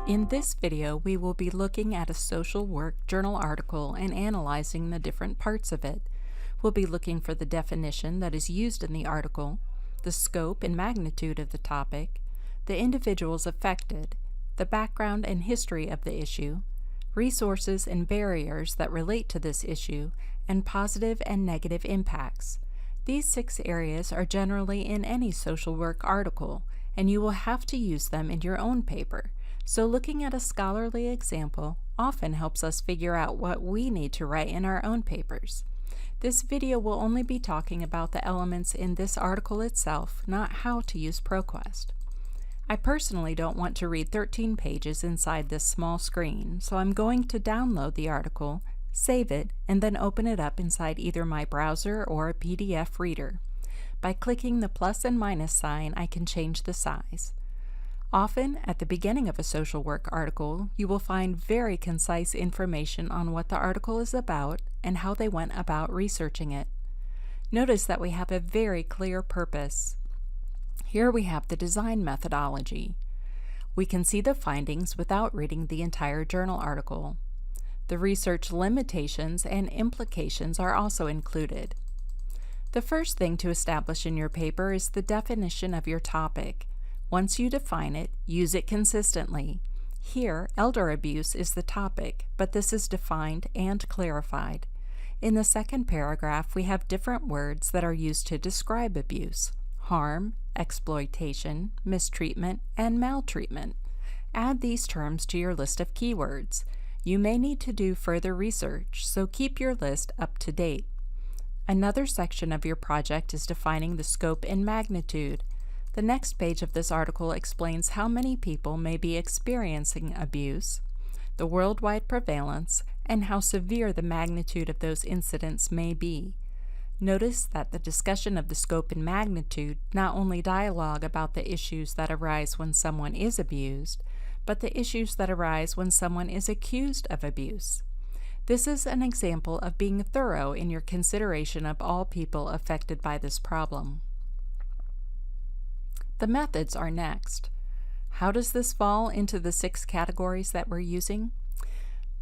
In this video, we will be looking at a social work journal article and analyzing the different parts of it. We'll be looking for the definition that is used in the article, the scope and magnitude of the topic, the individuals affected, the background and history of the issue, resources and barriers that relate to this issue, and positive and negative impacts. These 6 areas are generally in any social work article, and you will have to use them in your own paper. So looking at a scholarly example often helps us figure out what we need to write in our own papers. This video will only be talking about the elements in this article itself, not how to use ProQuest. I personally don't want to read 13 pages inside this small screen, so I'm going to download the article, save it, and then open it up inside either my browser or a PDF reader. By clicking the plus and minus sign, I can change the size. Often, at the beginning of a social work article, you will find very concise information on what the article is about and how they went about researching it. Notice that we have a very clear purpose. Here we have the design methodology. We can see the findings without reading the entire journal article. The research limitations and implications are also included. The first thing to establish in your paper is the definition of your topic. Once you define it, use it consistently. Here, elder abuse is the topic, but this is defined and clarified. In the second paragraph, we have different words that are used to describe abuse: harm, exploitation, mistreatment, and maltreatment. Add these terms to your list of keywords. You may need to do further research, so keep your list up to date. Another section of your project is defining the scope and magnitude. The next page of this article explains how many people may be experiencing abuse, the worldwide prevalence, and how severe the magnitude of those incidents may be. Notice that the discussion of the scope and magnitude not only dialogue about the issues that arise when someone is abused, but the issues that arise when someone is accused of abuse. This is an example of being thorough in your consideration of all people affected by this problem. The methods are next. How does this fall into the 6 categories that we're using?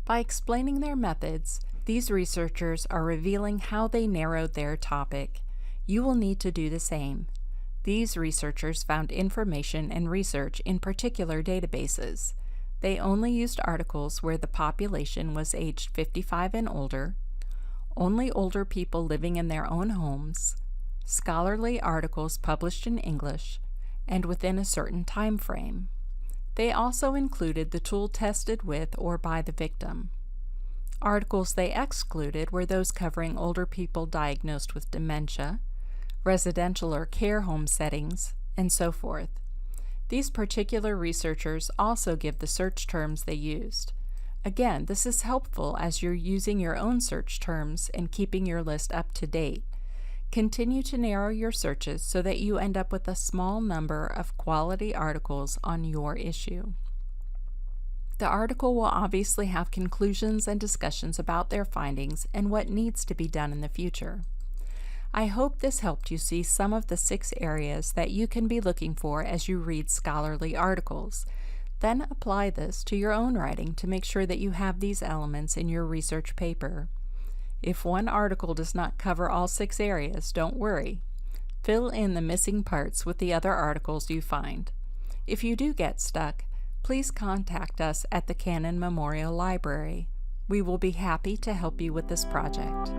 By explaining their methods, these researchers are revealing how they narrowed their topic. You will need to do the same. These researchers found information and research in particular databases. They only used articles where the population was aged 55 and older, only older people living in their own homes, scholarly articles published in English, and within a certain time frame. They also included the tool tested with or by the victim. Articles they excluded were those covering older people diagnosed with dementia, residential or care home settings, and so forth. These particular researchers also give the search terms they used. Again, this is helpful as you're using your own search terms and keeping your list up to date. Continue to narrow your searches so that you end up with a small number of quality articles on your issue. The article will obviously have conclusions and discussions about their findings and what needs to be done in the future. I hope this helped you see some of the 6 areas that you can be looking for as you read scholarly articles. Then apply this to your own writing to make sure that you have these elements in your research paper. If one article does not cover all 6 areas, don't worry. Fill in the missing parts with the other articles you find. If you do get stuck, please contact us at the Cannon Memorial Library. We will be happy to help you with this project.